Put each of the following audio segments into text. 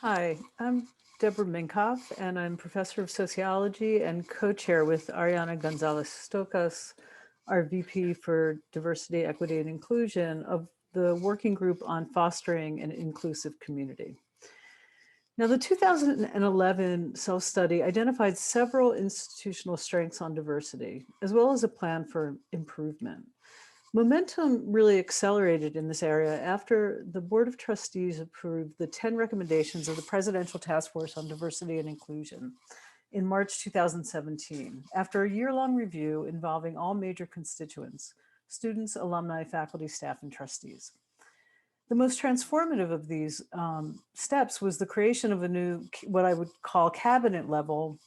Hi, I'm Deborah Minkoff, and I'm professor of sociology and co-chair with Ariana Gonzalez Stocas, our VP for Diversity, Equity, and Inclusion of the Working Group on Fostering an Inclusive Community. Now, the 2011 self-study identified several institutional strengths on diversity, as well as a plan for improvement. Momentum really accelerated in this area after the Board of Trustees approved the 10 recommendations of the Presidential Task Force on Diversity and Inclusion in March 2017, after a year-long review involving all major constituents, students, alumni, faculty, staff, and trustees. The most transformative of these steps was the creation of a new, what I would call cabinet level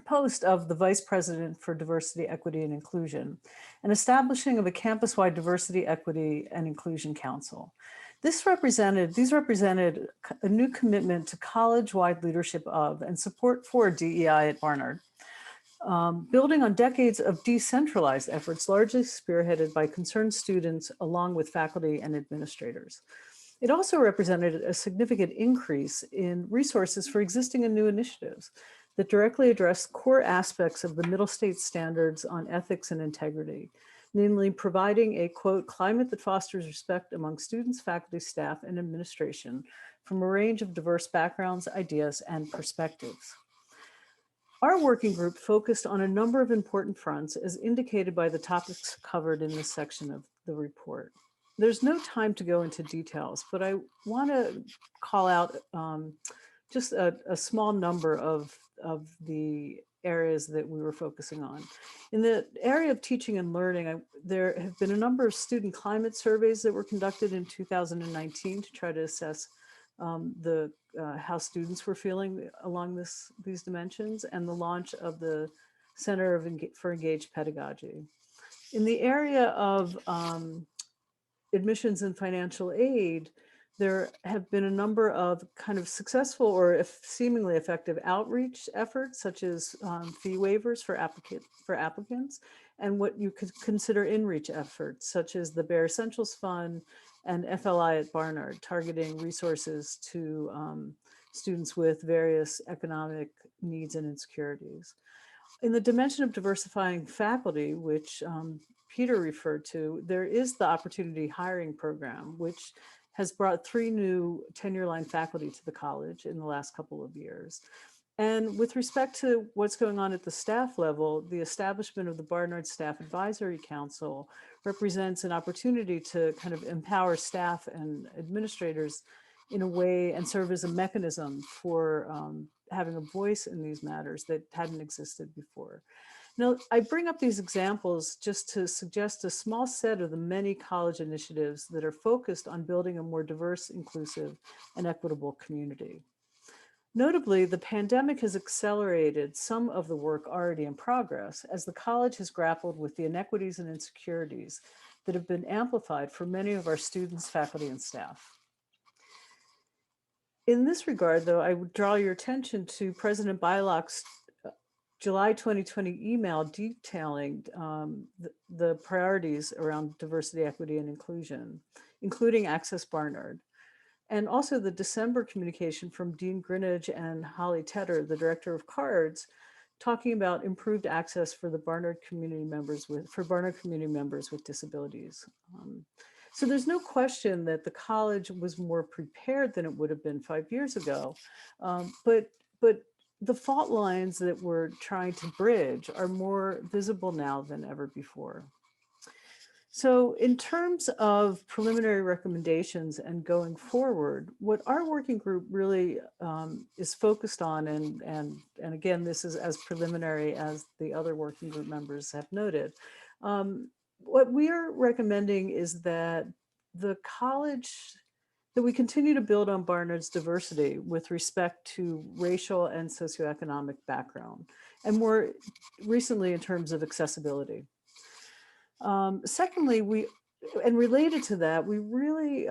post of the Vice President for Diversity, Equity, and Inclusion, and establishing of a campus-wide Diversity, Equity, and Inclusion Council. These represented a new commitment to college-wide leadership of and support for DEI at Barnard, building on decades of decentralized efforts largely spearheaded by concerned students along with faculty and administrators. It also represented a significant increase in resources for existing and new initiatives that directly address core aspects of the Middle States standards on ethics and integrity, namely providing a, quote, climate that fosters respect among students, faculty, staff, and administration from a range of diverse backgrounds, ideas, and perspectives. Our working group focused on a number of important fronts as indicated by the topics covered in this section of the report. There's no time to go into details, but I want to call out just a small number of the areas that we were focusing on. In the area of teaching and learning, there have been a number of student climate surveys that were conducted in 2019 to try to assess how students were feeling along these dimensions, and the launch of the Center for Engaged Pedagogy. In the area of admissions and financial aid, there have been a number of kind of successful or seemingly effective outreach efforts, such as fee waivers for applicants, and what you could consider in-reach efforts, such as the Bare Essentials Fund and FLI at Barnard, targeting resources to students with various economic needs and insecurities. In the dimension of diversifying faculty, which Peter referred to, there is the Opportunity Hiring Program, which has brought 3 new tenure-line faculty to the college in the last couple of years. And with respect to what's going on at the staff level, the establishment of the Barnard Staff Advisory Council represents an opportunity to kind of empower staff and administrators in a way and serve as a mechanism for having a voice in these matters that hadn't existed before. Now, I bring up these examples just to suggest a small set of the many college initiatives that are focused on building a more diverse, inclusive, and equitable community. Notably, the pandemic has accelerated some of the work already in progress as the college has grappled with the inequities and insecurities that have been amplified for many of our students, faculty, and staff. In this regard, though, I would draw your attention to President Beilock's July 2020 email detailing the priorities around diversity, equity, and inclusion, including Access Barnard. And also the December communication from Dean Greenidge and Holly Tedder, the director of CARDS, talking about improved access for the Barnard community members with disabilities. So there's no question that the college was more prepared than it would have been 5 years ago, but the fault lines that we're trying to bridge are more visible now than ever before. So in terms of preliminary recommendations and going forward, what our working group really is focused on, and again, this is as preliminary as the other working group members have noted, what we are recommending is that the college, that we continue to build on Barnard's diversity with respect to racial and socioeconomic background, and more recently in terms of accessibility. Secondly, and related to that, we really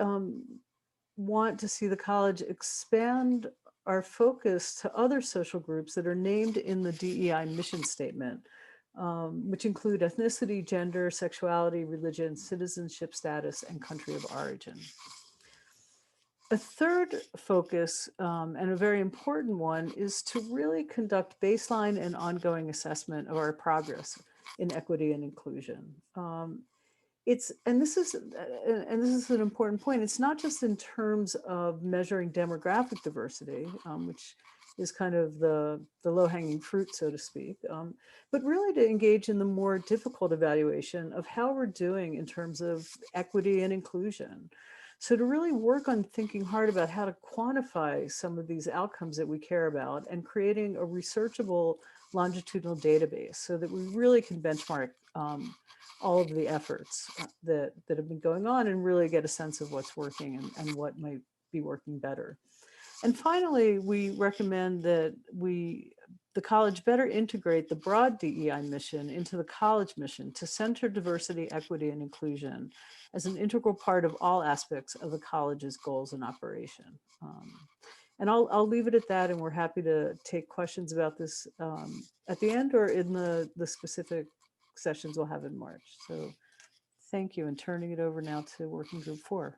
want to see the college expand our focus to other social groups that are named in the DEI mission statement, which include ethnicity, gender, sexuality, religion, citizenship status, and country of origin. A third focus, and a very important one, is to really conduct baseline and ongoing assessment of our progress in equity and inclusion. It's and this is an important point. It's not just in terms of measuring demographic diversity, which is kind of the low-hanging fruit, so to speak, but really to engage in the more difficult evaluation of how we're doing in terms of equity and inclusion. So to really work on thinking hard about how to quantify some of these outcomes that we care about and creating a researchable longitudinal database so that we really can benchmark all of the efforts that have been going on and really get a sense of what's working and what might be working better. And finally, we recommend that the college better integrate the broad DEI mission into the college mission to center diversity, equity, and inclusion as an integral part of all aspects of the college's goals and operation. And I'll leave it at that, and we're happy to take questions about this at the end or in the specific sessions we'll have in March. So thank you, and turning it over now to Working Group 4.